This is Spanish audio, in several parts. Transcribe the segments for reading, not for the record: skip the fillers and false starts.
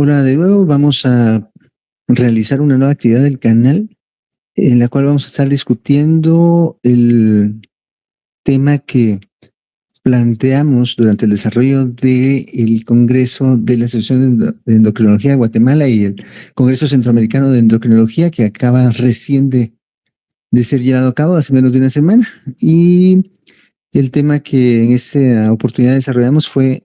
Hola, de nuevo vamos a realizar una nueva actividad del canal en la cual vamos a estar discutiendo el tema que planteamos durante el desarrollo del Congreso de la Asociación de Endocrinología de Guatemala y el Congreso Centroamericano de Endocrinología, que acaba recién de ser llevado a cabo hace menos de una semana. Y el tema que en esta oportunidad desarrollamos fue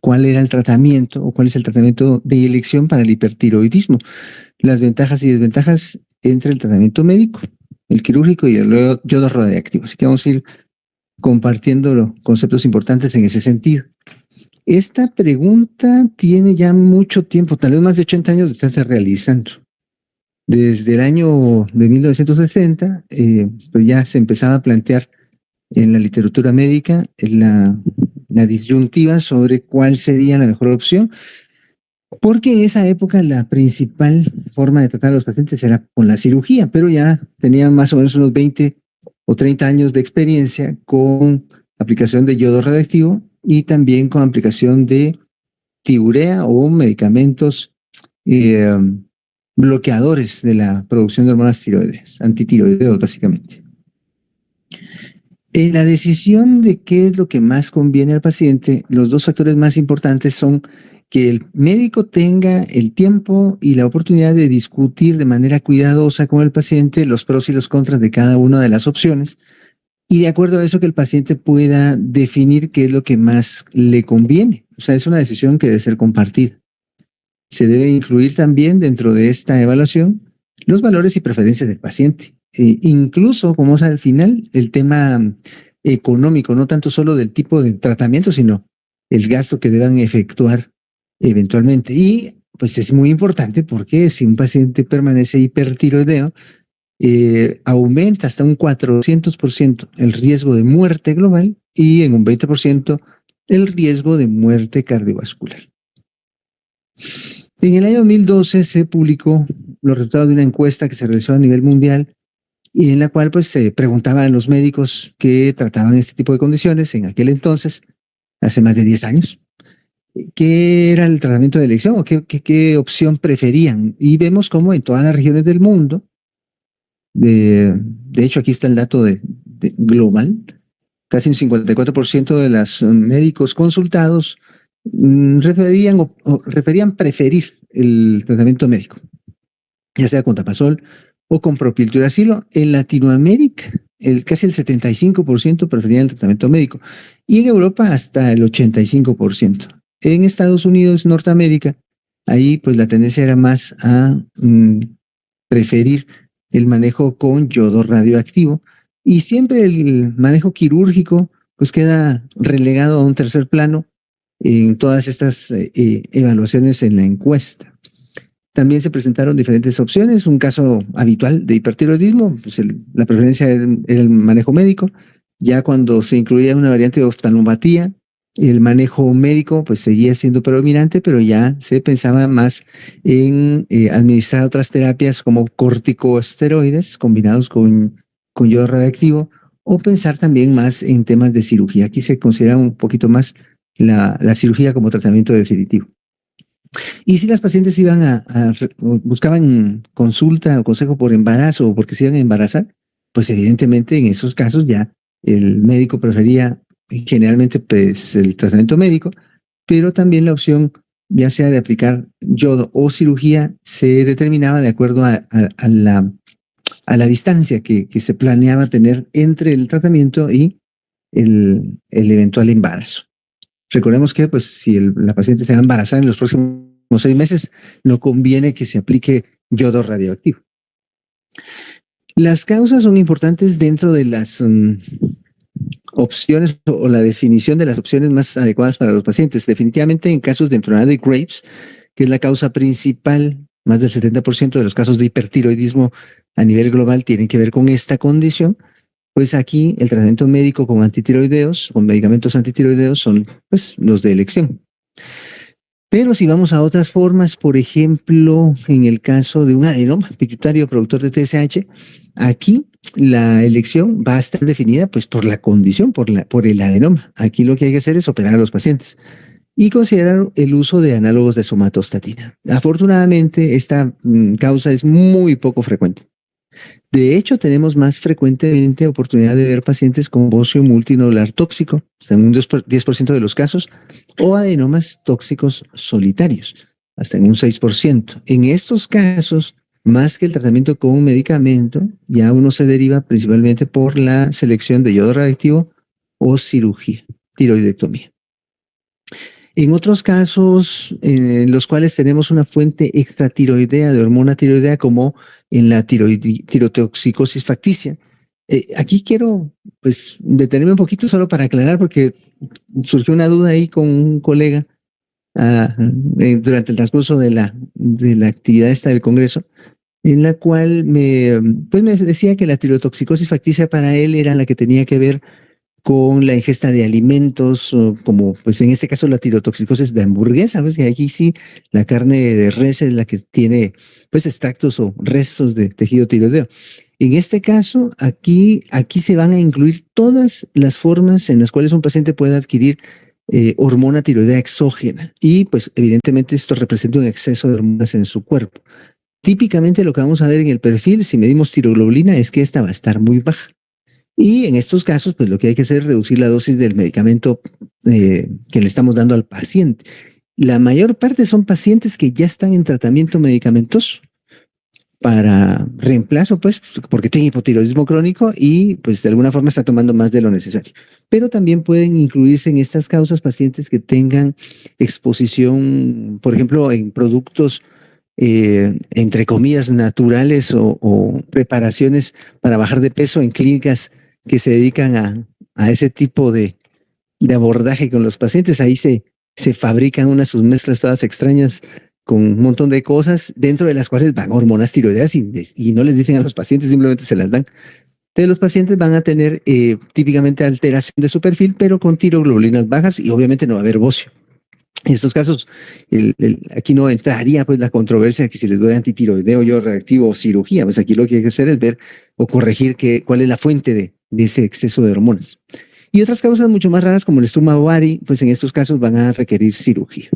cuál era el tratamiento o cuál es el tratamiento de elección para el hipertiroidismo, las ventajas y desventajas entre el tratamiento médico, el quirúrgico y el yodo radiactivo. Así que vamos a ir compartiendo los conceptos importantes en ese sentido. Esta pregunta tiene ya mucho tiempo, tal vez más de 80 años de estarse realizando. Desde el año de 1960, pues ya se empezaba a plantear en la literatura médica la disyuntiva sobre cuál sería la mejor opción, porque en esa época la principal forma de tratar a los pacientes era con la cirugía, pero ya tenían más o menos unos 20 o 30 años de experiencia con aplicación de yodo radioactivo y también con aplicación de tiurea o medicamentos bloqueadores de la producción de hormonas tiroides, antitiroideos básicamente. En la decisión de qué es lo que más conviene al paciente, los dos factores más importantes son que el médico tenga el tiempo y la oportunidad de discutir de manera cuidadosa con el paciente los pros y los contras de cada una de las opciones, y de acuerdo a eso que el paciente pueda definir qué es lo que más le conviene. O sea, es una decisión que debe ser compartida. Se debe incluir también dentro de esta evaluación los valores y preferencias del paciente. Incluso, como es al final, el tema económico, no tanto solo del tipo de tratamiento, sino el gasto que deban efectuar eventualmente. Y pues es muy importante porque si un paciente permanece hipertiroideo, aumenta hasta un 400% el riesgo de muerte global y en un 20% el riesgo de muerte cardiovascular. En el año 2012 se publicó los resultados de una encuesta que se realizó a nivel mundial y en la cual pues se preguntaba a los médicos que trataban este tipo de condiciones en aquel entonces, hace más de 10 años, qué era el tratamiento de elección o qué opción preferían. Y vemos cómo en todas las regiones del mundo, de hecho aquí está el dato de global, casi un 54% de los médicos consultados referían preferir el tratamiento médico, ya sea con tapazol o con propiltiuracilo. En Latinoamérica, casi el 75% preferían el tratamiento médico y en Europa hasta el 85%. En Estados Unidos, Norteamérica, ahí pues la tendencia era más a preferir el manejo con yodo radioactivo y siempre el manejo quirúrgico pues queda relegado a un tercer plano en todas estas evaluaciones en la encuesta. También se presentaron diferentes opciones. Un caso habitual de hipertiroidismo, pues la preferencia era el manejo médico. Ya cuando se incluía una variante de oftalmopatía, el manejo médico pues seguía siendo predominante, pero ya se pensaba más en administrar otras terapias como corticosteroides combinados con yodo radioactivo, o pensar también más en temas de cirugía. Aquí se considera un poquito más la cirugía como tratamiento definitivo. Y si las pacientes buscaban consulta o consejo por embarazo o porque se iban a embarazar, pues evidentemente en esos casos ya el médico prefería generalmente pues el tratamiento médico, pero también la opción ya sea de aplicar yodo o cirugía se determinaba de acuerdo a la distancia que se planeaba tener entre el tratamiento y el eventual embarazo. Recordemos que pues si la paciente se va a embarazar en los próximos 6 meses, no conviene que se aplique yodo radioactivo. Las causas son importantes dentro de las opciones o la definición de las opciones más adecuadas para los pacientes. Definitivamente en casos de enfermedad de Graves, que es la causa principal, más del 70% de los casos de hipertiroidismo a nivel global tienen que ver con esta condición. Pues aquí el tratamiento médico con antitiroideos, con medicamentos antitiroideos son pues los de elección. Pero si vamos a otras formas, por ejemplo, en el caso de un adenoma pituitario productor de TSH, aquí la elección va a estar definida pues por la condición, por el adenoma. Aquí lo que hay que hacer es operar a los pacientes. y considerar el uso de análogos de somatostatina. Afortunadamente, esta causa es muy poco frecuente. De hecho, tenemos más frecuentemente oportunidad de ver pacientes con bocio multinodular tóxico, hasta en un 10% de los casos, o adenomas tóxicos solitarios, hasta en un 6%. En estos casos, más que el tratamiento con un medicamento, ya uno se deriva principalmente por la selección de yodo radioactivo o cirugía, tiroidectomía. En otros casos, en los cuales tenemos una fuente extratiroidea de hormona tiroidea, como en la tirotoxicosis facticia. Aquí quiero pues detenerme un poquito solo para aclarar, porque surgió una duda ahí con un colega durante el transcurso de la actividad esta del Congreso, en la cual pues me decía que la tirotoxicosis facticia para él era la que tenía que ver con la ingesta de alimentos, como pues en este caso la tirotoxicosis de hamburguesa, pues que aquí sí la carne de res es la que tiene pues extractos o restos de tejido tiroideo. En este caso, aquí se van a incluir todas las formas en las cuales un paciente puede adquirir hormona tiroidea exógena, y pues evidentemente esto representa un exceso de hormonas en su cuerpo. Típicamente lo que vamos a ver en el perfil, si medimos tiroglobulina, es que esta va a estar muy baja. Y en estos casos, pues lo que hay que hacer es reducir la dosis del medicamento que le estamos dando al paciente. La mayor parte son pacientes que ya están en tratamiento medicamentoso para reemplazo, pues, porque tiene hipotiroidismo crónico y pues de alguna forma está tomando más de lo necesario. Pero también pueden incluirse en estas causas pacientes que tengan exposición, por ejemplo, en productos entre comillas naturales o preparaciones para bajar de peso en clínicas que se dedican a ese tipo de abordaje con los pacientes. Ahí se fabrican unas submezclas todas extrañas con un montón de cosas, dentro de las cuales van hormonas tiroideas y no les dicen a los pacientes, simplemente se las dan. Entonces los pacientes van a tener típicamente alteración de su perfil, pero con tiroglobulinas bajas, y obviamente no va a haber bocio. En estos casos, aquí no entraría pues la controversia que si les doy antitiroideo, yodo reactivo o cirugía. Pues aquí lo que hay que hacer es ver o corregir cuál es la fuente de ese exceso de hormonas. Y otras causas mucho más raras, como el estoma ovari, pues en estos casos van a requerir cirugía.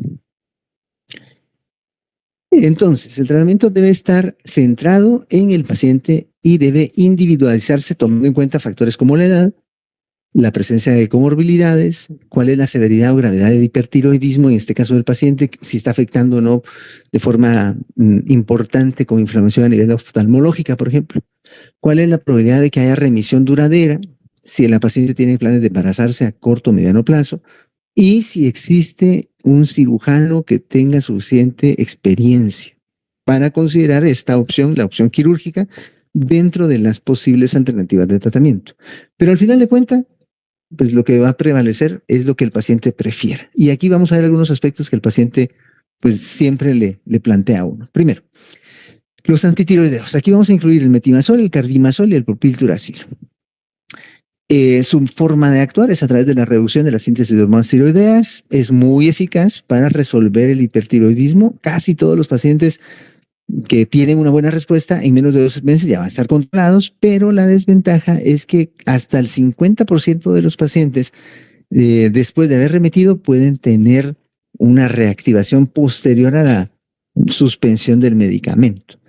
Entonces, el tratamiento debe estar centrado en el paciente y debe individualizarse tomando en cuenta factores como la edad, la presencia de comorbilidades, cuál es la severidad o gravedad del hipertiroidismo, en este caso del paciente, si está afectando o no de forma importante con inflamación a nivel oftalmológica, por ejemplo. ¿Cuál es la probabilidad de que haya remisión duradera si la paciente tiene planes de embarazarse a corto o mediano plazo? Y si existe un cirujano que tenga suficiente experiencia para considerar esta opción, la opción quirúrgica, dentro de las posibles alternativas de tratamiento. Pero al final de cuentas, pues lo que va a prevalecer es lo que el paciente prefiera. Y aquí vamos a ver algunos aspectos que el paciente pues siempre le plantea a uno. Primero, los antitiroideos. Aquí vamos a incluir el metimazol, el cardimazol y el propilturacilo. Su forma de actuar es a través de la reducción de la síntesis de hormonas tiroideas. Es muy eficaz para resolver el hipertiroidismo. Casi todos los pacientes que tienen una buena respuesta en menos de 2 meses ya van a estar controlados, pero la desventaja es que hasta el 50% de los pacientes después de haber remitido pueden tener una reactivación posterior a la suspensión del medicamento.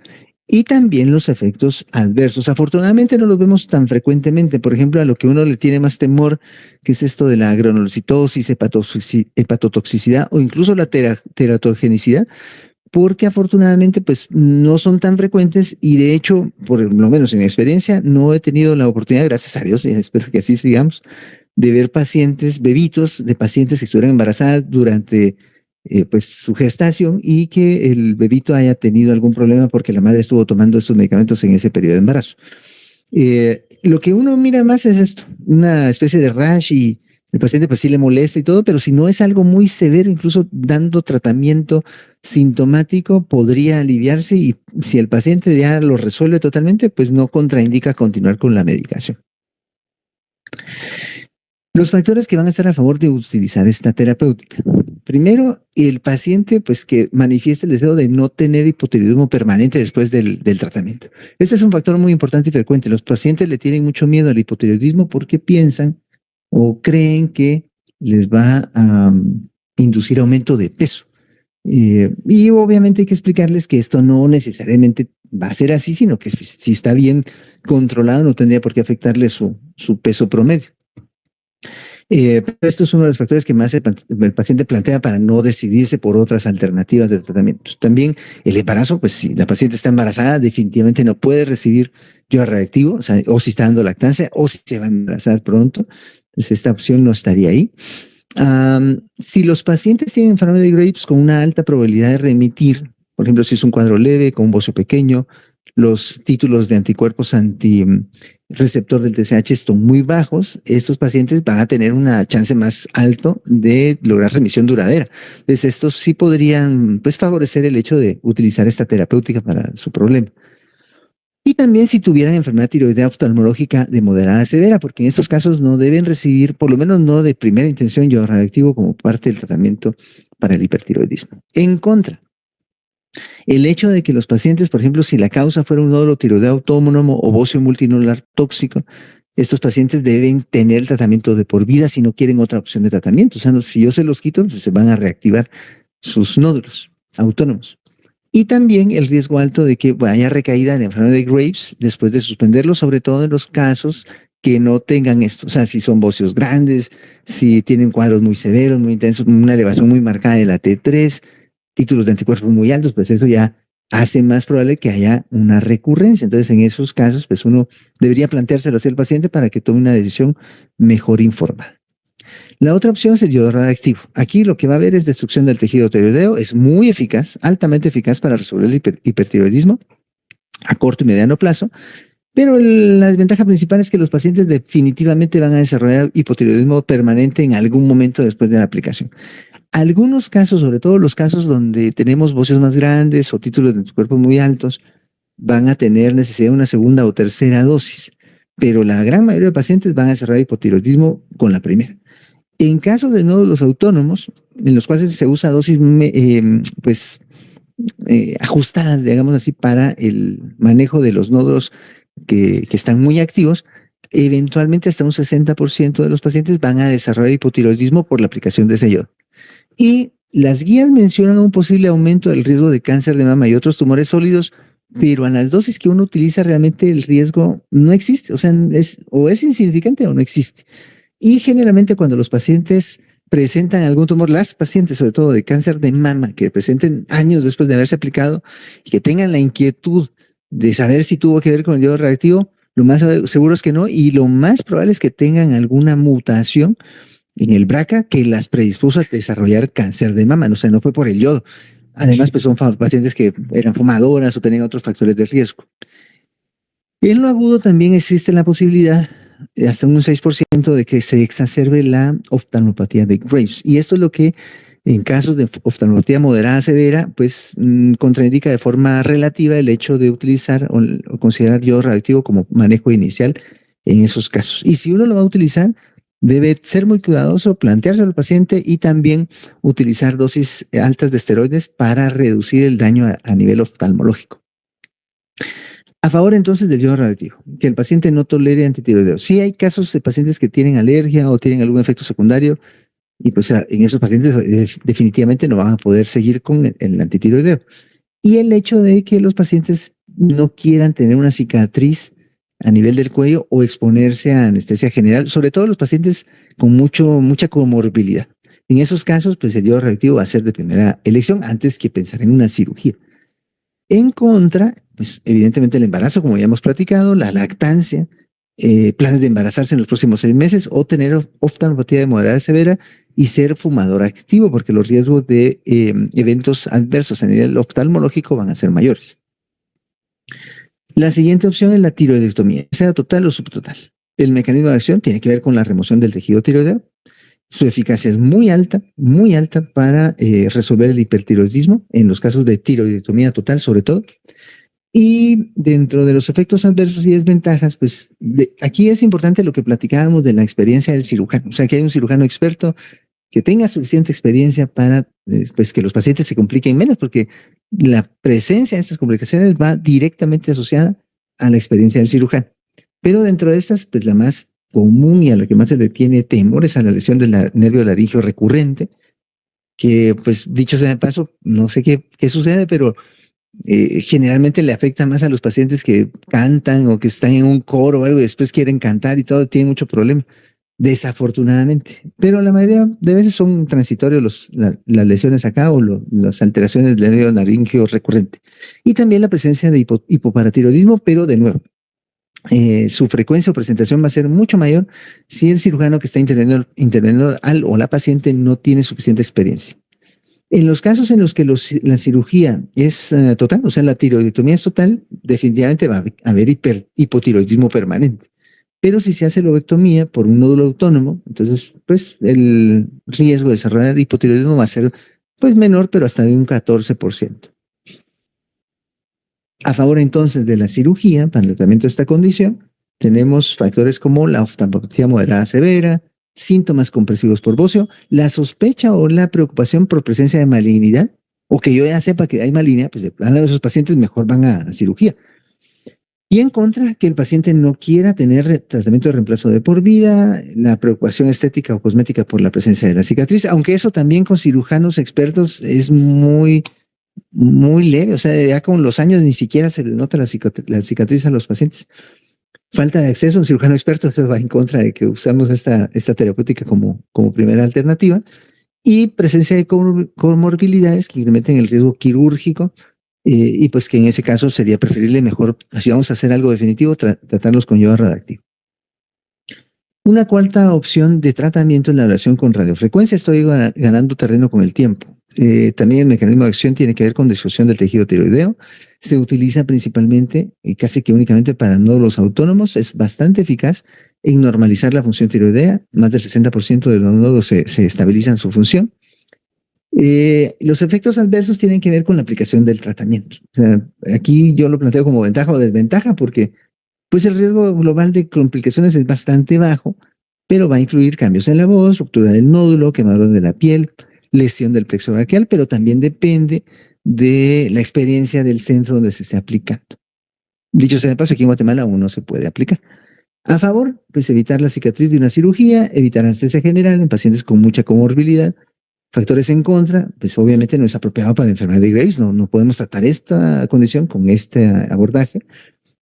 Y también los efectos adversos. Afortunadamente no los vemos tan frecuentemente. Por ejemplo, a lo que uno le tiene más temor, que es esto de la granulocitosis, hepatotoxicidad o incluso la teratogenicidad, porque afortunadamente pues no son tan frecuentes, y de hecho, por lo menos en mi experiencia, no he tenido la oportunidad, gracias a Dios, y espero que así sigamos, de ver pacientes, bebitos de pacientes que estuvieran embarazadas durante pues su gestación y que el bebito haya tenido algún problema porque la madre estuvo tomando estos medicamentos en ese periodo de embarazo. Lo que uno mira más es esto, una especie de rash, y el paciente pues sí le molesta y todo, pero si no es algo muy severo, incluso dando tratamiento sintomático podría aliviarse, y si el paciente ya lo resuelve totalmente, pues no contraindica continuar con la medicación. Los factores que van a estar a favor de utilizar esta terapéutica. Primero, el paciente pues que manifieste el deseo de no tener hipotiroidismo permanente después del tratamiento. Este es un factor muy importante y frecuente. Los pacientes le tienen mucho miedo al hipotiroidismo porque piensan o creen que les va inducir aumento de peso. Y obviamente hay que explicarles que esto no necesariamente va a ser así, sino que si está bien controlado no tendría por qué afectarle su peso promedio. Esto es uno de los factores que más el paciente plantea para no decidirse por otras alternativas de tratamiento. También el embarazo, pues si la paciente está embarazada, definitivamente no puede recibir yodo radioactivo, o si está dando lactancia, o si se va a embarazar pronto. Entonces esta opción no estaría ahí. Si los pacientes tienen enfermedad de Graves con una alta probabilidad de remitir, por ejemplo, si es un cuadro leve, con un bocio pequeño, los títulos de anticuerpos antirreceptor del TSH son muy bajos, estos pacientes van a tener una chance más alto de lograr remisión duradera. Entonces, estos sí podrían pues, favorecer el hecho de utilizar esta terapéutica para su problema. Y también si tuvieran enfermedad tiroidea oftalmológica de moderada a severa, porque en estos casos no deben recibir, por lo menos no de primera intención, yodo radioactivo como parte del tratamiento para el hipertiroidismo. En contra, el hecho de que los pacientes, por ejemplo, si la causa fuera un nódulo tiroideo autónomo o bocio multinodular tóxico, estos pacientes deben tener el tratamiento de por vida si no quieren otra opción de tratamiento. O sea, si yo se los quito, pues se van a reactivar sus nódulos autónomos. Y también el riesgo alto de que vaya recaída en enfermedad de Graves después de suspenderlo, sobre todo en los casos que no tengan esto. O sea, si son bocios grandes, si tienen cuadros muy severos, muy intensos, una elevación muy marcada de la T3, títulos de anticuerpos muy altos, pues eso ya hace más probable que haya una recurrencia. Entonces, en esos casos, pues uno debería planteárselo hacia el paciente para que tome una decisión mejor informada. La otra opción es el yodo radioactivo. Aquí lo que va a haber es destrucción del tejido tiroideo, es muy eficaz, altamente eficaz para resolver el hipertiroidismo a corto y mediano plazo, pero la desventaja principal es que los pacientes definitivamente van a desarrollar hipotiroidismo permanente en algún momento después de la aplicación. Algunos casos, sobre todo los casos donde tenemos bocios más grandes o títulos de anticuerpos muy altos, van a tener necesidad de una segunda o tercera dosis, pero la gran mayoría de pacientes van a desarrollar hipotiroidismo con la primera. En caso de nódulos autónomos, en los cuales se usa dosis ajustadas, digamos así, para el manejo de los nódulos que están muy activos, eventualmente hasta un 60% de los pacientes van a desarrollar hipotiroidismo por la aplicación de ese yodo. Y las guías mencionan un posible aumento del riesgo de cáncer de mama y otros tumores sólidos, pero a las dosis que uno utiliza realmente el riesgo no existe, o sea, es insignificante o no existe. Y generalmente cuando los pacientes presentan algún tumor, las pacientes sobre todo de cáncer de mama que presenten años después de haberse aplicado y que tengan la inquietud de saber si tuvo que ver con el yodo radioactivo, lo más seguro es que no, y lo más probable es que tengan alguna mutación en el BRCA que las predispuso a desarrollar cáncer de mama, o sea, no fue por el yodo. Además, pues son pacientes que eran fumadoras o tenían otros factores de riesgo. En lo agudo también existe la posibilidad hasta un 6% de que se exacerbe la oftalmopatía de Graves. Y esto es lo que en casos de oftalmopatía moderada severa, pues contraindica de forma relativa el hecho de utilizar o considerar yodo radioactivo como manejo inicial en esos casos. Y si uno lo va a utilizar, debe ser muy cuidadoso, planteárselo al paciente y también utilizar dosis altas de esteroides para reducir el daño a nivel oftalmológico. A favor entonces del yodo radioactivo, que el paciente no tolere antitiroideo. Sí hay casos de pacientes que tienen alergia o tienen algún efecto secundario y pues en esos pacientes definitivamente no van a poder seguir con el antitiroideo. Y el hecho de que los pacientes no quieran tener una cicatriz a nivel del cuello o exponerse a anestesia general, sobre todo los pacientes con mucha comorbilidad. En esos casos, pues el yodo radioactivo va a ser de primera elección antes que pensar en una cirugía. En contra, pues evidentemente el embarazo, como ya hemos platicado, la lactancia, planes de embarazarse en los próximos 6 meses o tener oftalmopatía de moderada severa y ser fumador activo, porque los riesgos de eventos adversos a nivel oftalmológico van a ser mayores. La siguiente opción es la tiroidectomía, sea total o subtotal. El mecanismo de acción tiene que ver con la remoción del tejido tiroideo. Su eficacia es muy alta para resolver el hipertiroidismo en los casos de tiroidectomía total sobre todo. Y dentro de los efectos adversos y desventajas, pues aquí es importante lo que platicábamos de la experiencia del cirujano. O sea, que hay un cirujano experto que tenga suficiente experiencia para pues, que los pacientes se compliquen menos, porque la presencia de estas complicaciones va directamente asociada a la experiencia del cirujano. Pero dentro de estas, pues la más común y a la que más se le tiene temor es a la lesión del nervio laríngeo recurrente, que pues dicho sea de paso, no sé qué sucede, pero generalmente le afecta más a los pacientes que cantan o que están en un coro o algo y después quieren cantar y todo, tienen mucho problema, desafortunadamente. Pero la mayoría de veces son transitorios las lesiones acá o las alteraciones del nervio naríngeo recurrente. Y también la presencia de hipoparatiroidismo, pero de nuevo, su frecuencia o presentación va a ser mucho mayor si el cirujano que está interveniendo al o la paciente no tiene suficiente experiencia. En los casos en los que la cirugía es total, o sea, la tiroidectomía es total, definitivamente va a haber hipotiroidismo permanente. Pero si se hace lobectomía por un nódulo autónomo, entonces, pues, el riesgo de desarrollar hipotiroidismo va a ser, pues, menor, pero hasta de un 14%. A favor, entonces, de la cirugía para el tratamiento de esta condición, tenemos factores como la oftalmopatía moderada severa, síntomas compresivos por bocio, la sospecha o la preocupación por presencia de malignidad, o que yo ya sepa que hay malignidad, pues de plano de esos pacientes mejor van a cirugía. Y en contra, que el paciente no quiera tener tratamiento de reemplazo de por vida, la preocupación estética o cosmética por la presencia de la cicatriz, aunque eso también con cirujanos expertos es muy leve, o sea, ya con los años ni siquiera se le nota la cicatriz a los pacientes. Falta de acceso a un cirujano experto, esto va en contra de que usamos esta terapéutica como primera alternativa, y presencia de comorbilidades que incrementen el riesgo quirúrgico, y pues que en ese caso sería preferible mejor, si vamos a hacer algo definitivo, tratarlos con yodo radioactivo. Una cuarta opción de tratamiento es la ablación con radiofrecuencia. Estoy ganando terreno con el tiempo. También el mecanismo de acción tiene que ver con disfunción del tejido tiroideo. Se utiliza principalmente y casi que únicamente para nódulos autónomos. Es bastante eficaz en normalizar la función tiroidea. Más del 60% de los nódulos se estabilizan su función. Los efectos adversos tienen que ver con la aplicación del tratamiento. O sea, aquí yo lo planteo como ventaja o desventaja porque pues el riesgo global de complicaciones es bastante bajo, pero va a incluir cambios en la voz, ruptura del nódulo, quemadura de la piel, lesión del plexo braquial, pero también depende de la experiencia del centro donde se esté aplicando. Dicho sea de paso, aquí en Guatemala aún no se puede aplicar. A favor, pues evitar la cicatriz de una cirugía, evitar anestesia general en pacientes con mucha comorbilidad. Factores en contra, pues obviamente no es apropiado para la enfermedad de Graves, no podemos tratar esta condición con este abordaje.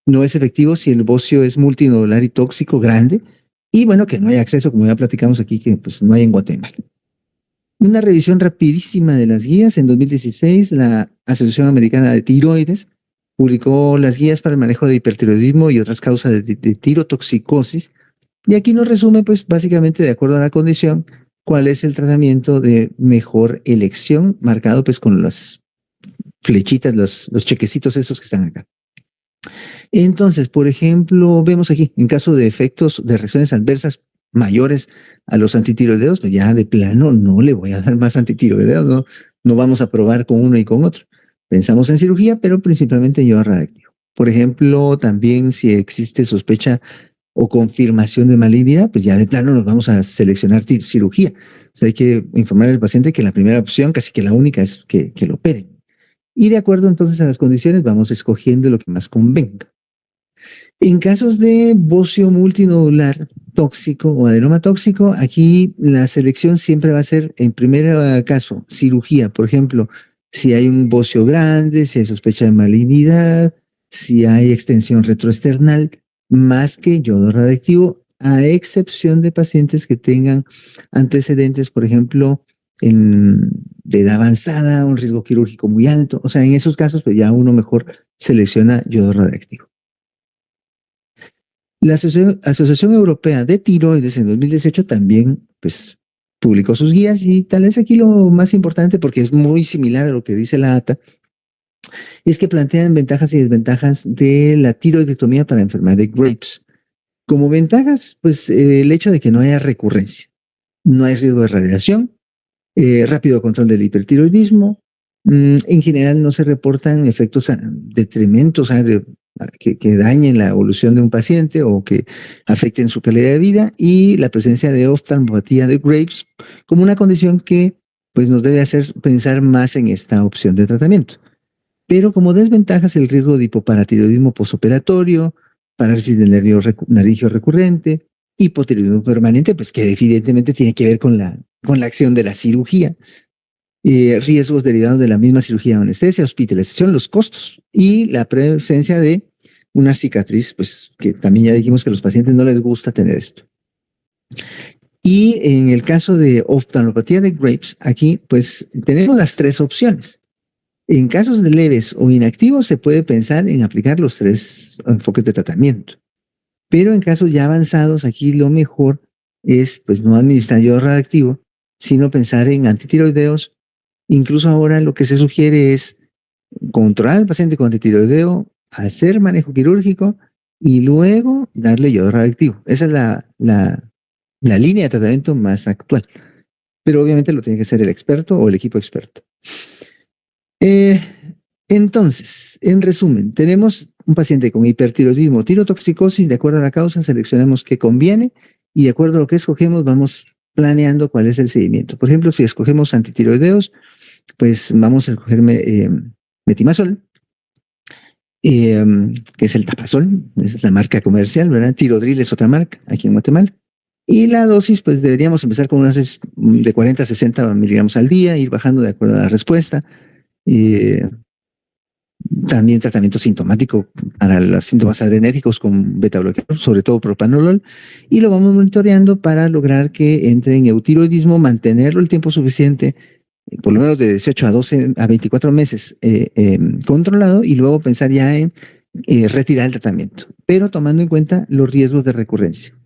No es efectivo si el bocio es multinodular y tóxico, grande, y bueno, que no hay acceso, como ya platicamos aquí, que pues no hay en Guatemala. Una revisión rapidísima de las guías. En 2016, la Asociación Americana de Tiroides publicó las guías para el manejo de hipertiroidismo y otras causas de tirotoxicosis, y aquí nos resume, pues básicamente, de acuerdo a la condición, cuál es el tratamiento de mejor elección, marcado pues con las flechitas, los chequecitos esos que están acá. Entonces, por ejemplo, vemos aquí, en caso de efectos de reacciones adversas mayores a los antitiroideos, pues ya de plano no le voy a dar más antitiroideos, no vamos a probar con uno y con otro. Pensamos en cirugía, pero principalmente en yodo radioactivo. Por ejemplo, también si existe sospecha o confirmación de malignidad, pues ya de plano nos vamos a seleccionar cirugía. O sea, hay que informar al paciente que la primera opción, casi que la única, es que lo operen. Y de acuerdo entonces a las condiciones, vamos escogiendo lo que más convenga. En casos de bocio multinodular tóxico o adenoma tóxico, aquí la selección siempre va a ser, en primer caso, cirugía. Por ejemplo, si hay un bocio grande, si hay sospecha de malignidad, si hay extensión retroesternal, más que yodo radioactivo, a excepción de pacientes que tengan antecedentes, por ejemplo, de edad avanzada, un riesgo quirúrgico muy alto. O sea, en esos casos, pues ya uno mejor selecciona yodo radioactivo. La Asociación Europea de Tiroides en 2018 también, pues, publicó sus guías, y tal vez aquí lo más importante, porque es muy similar a lo que dice la ATA, es que plantean ventajas y desventajas de la tiroidectomía para enfermedad de Graves. Como ventajas, pues el hecho de que no haya recurrencia, no hay riesgo de radiación, rápido control del hipertiroidismo, en general no se reportan efectos detrimentes, o sea, que dañen la evolución de un paciente o que afecten su calidad de vida, y la presencia de oftalmopatía de Graves como una condición que pues nos debe hacer pensar más en esta opción de tratamiento. Pero como desventajas, el riesgo de hipoparatiroidismo posoperatorio, parálisis del nervio naríngeo recurrente, hipotiroidismo permanente, pues que evidentemente tiene que ver con la acción de la cirugía. riesgos derivados de la misma cirugía o anestesia, hospitalización, los costos y la presencia de una cicatriz, pues que también ya dijimos que a los pacientes no les gusta tener esto. Y en el caso de oftalmopatía de Graves, aquí pues tenemos las tres opciones. En casos de leves o inactivos se puede pensar en aplicar los tres enfoques de tratamiento. Pero en casos ya avanzados, aquí lo mejor es pues no administrar yodo radioactivo, sino pensar en antitiroideos. Incluso ahora lo que se sugiere es controlar al paciente con antitiroideo, hacer manejo quirúrgico y luego darle yodo radioactivo. Esa es la línea de tratamiento más actual. Pero obviamente lo tiene que hacer el experto o el equipo experto. Entonces, en resumen, tenemos un paciente con hipertiroidismo, tirotoxicosis, de acuerdo a la causa, seleccionamos qué conviene y de acuerdo a lo que escogemos, vamos planeando cuál es el seguimiento. Por ejemplo, si escogemos antitiroideos, pues vamos a escoger metimazol, que es el Tapazol, esa es la marca comercial, ¿verdad? Tirodril es otra marca aquí en Guatemala. Y la dosis, pues deberíamos empezar con unas de 40 a 60 miligramos al día, ir bajando de acuerdo a la respuesta. También tratamiento sintomático para los síntomas adrenérgicos con beta-bloqueador, sobre todo propanolol, y lo vamos monitoreando para lograr que entre en eutiroidismo, mantenerlo el tiempo suficiente, por lo menos de 18 a 24 meses controlado, y luego pensar ya en retirar el tratamiento, pero tomando en cuenta los riesgos de recurrencia.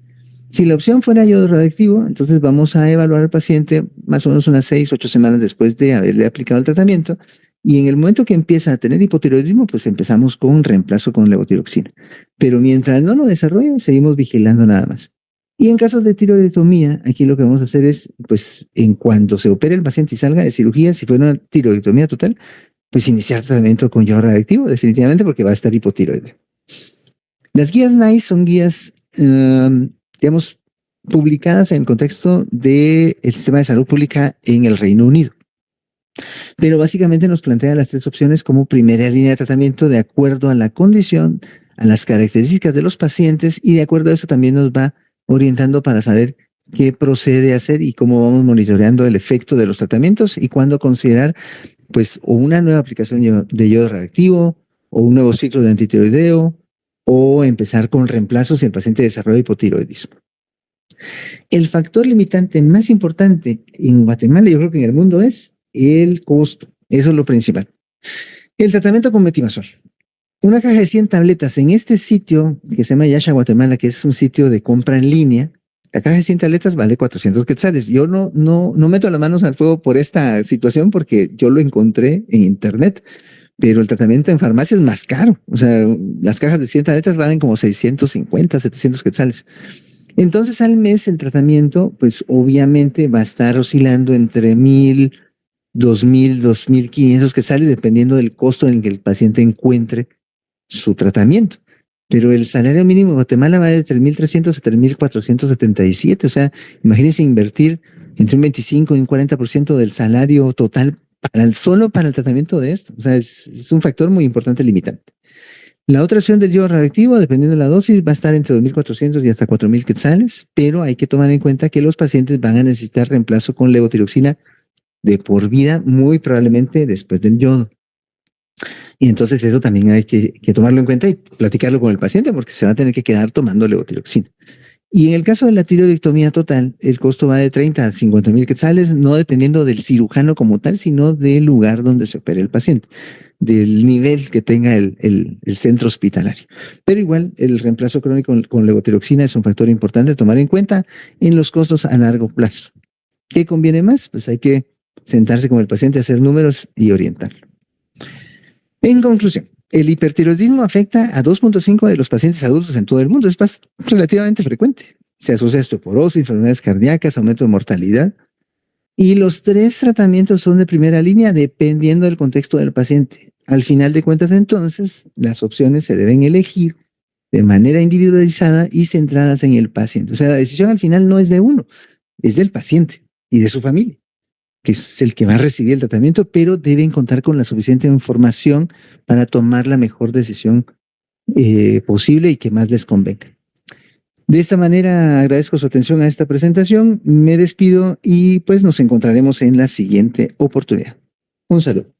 Si la opción fuera yodo radioactivo, entonces vamos a evaluar al paciente más o menos unas 6 o 8 semanas después de haberle aplicado el tratamiento. Y en el momento que empieza a tener hipotiroidismo, pues empezamos con un reemplazo con levotiroxina. Pero mientras no lo desarrolle, seguimos vigilando nada más. Y en casos de tiroidectomía, aquí lo que vamos a hacer es, pues, en cuanto se opere el paciente y salga de cirugía, si fuera una tiroidectomía total, pues iniciar tratamiento con yodo radioactivo, definitivamente, porque va a estar hipotiroide. Las guías NICE son guías, digamos, publicadas en el contexto del sistema de salud pública en el Reino Unido. Pero básicamente nos plantea las tres opciones como primera línea de tratamiento de acuerdo a la condición, a las características de los pacientes y de acuerdo a eso también nos va orientando para saber qué procede a hacer y cómo vamos monitoreando el efecto de los tratamientos y cuándo considerar pues o una nueva aplicación de yodo radioactivo o un nuevo ciclo de antitiroideo o empezar con reemplazos si el paciente desarrolla hipotiroidismo. El factor limitante más importante en Guatemala, yo creo que en el mundo, es el costo. Eso es lo principal. El tratamiento con metimazol. Una caja de 100 tabletas en este sitio que se llama Yasha Guatemala, que es un sitio de compra en línea. La caja de 100 tabletas vale 400 quetzales. Yo no meto las manos al fuego por esta situación porque yo lo encontré en internet, pero el tratamiento en farmacia es más caro. O sea, las cajas de 100 tabletas valen como 650, 700 quetzales. Entonces al mes el tratamiento, pues obviamente va a estar oscilando entre 1,000, 2,000, 2,500 quetzales, dependiendo del costo en el que el paciente encuentre su tratamiento. Pero el salario mínimo en Guatemala va de 3,300 a 3,477. O sea, imagínense invertir entre un 25 y un 40% del salario total solo para el tratamiento de esto. O sea, es un factor muy importante limitante. La otra opción del yodo radioactivo, dependiendo de la dosis, va a estar entre 2,400 y hasta 4,000 quetzales, pero hay que tomar en cuenta que los pacientes van a necesitar reemplazo con levotiroxina de por vida, muy probablemente después del yodo. Y entonces eso también hay que tomarlo en cuenta y platicarlo con el paciente porque se va a tener que quedar tomando levotiroxina. Y en el caso de la tiroidectomía total, el costo va de 30 a 50,000 quetzales, no dependiendo del cirujano como tal, sino del lugar donde se opere el paciente, del nivel que tenga el centro hospitalario. Pero igual, el reemplazo crónico con levotiroxina es un factor importante a tomar en cuenta en los costos a largo plazo. ¿Qué conviene más? Pues hay que sentarse con el paciente, hacer números y orientarlo. En conclusión, el hipertiroidismo afecta a 2,5 de los pacientes adultos en todo el mundo. Es relativamente frecuente. Se asocia a osteoporosis, enfermedades cardíacas, aumento de mortalidad. Y los tres tratamientos son de primera línea dependiendo del contexto del paciente. Al final de cuentas, entonces, las opciones se deben elegir de manera individualizada y centradas en el paciente. O sea, la decisión al final no es de uno, es del paciente y de su familia, que es el que va a recibir el tratamiento, pero deben contar con la suficiente información para tomar la mejor decisión posible y que más les convenga. De esta manera agradezco su atención a esta presentación, me despido y pues nos encontraremos en la siguiente oportunidad. Un saludo.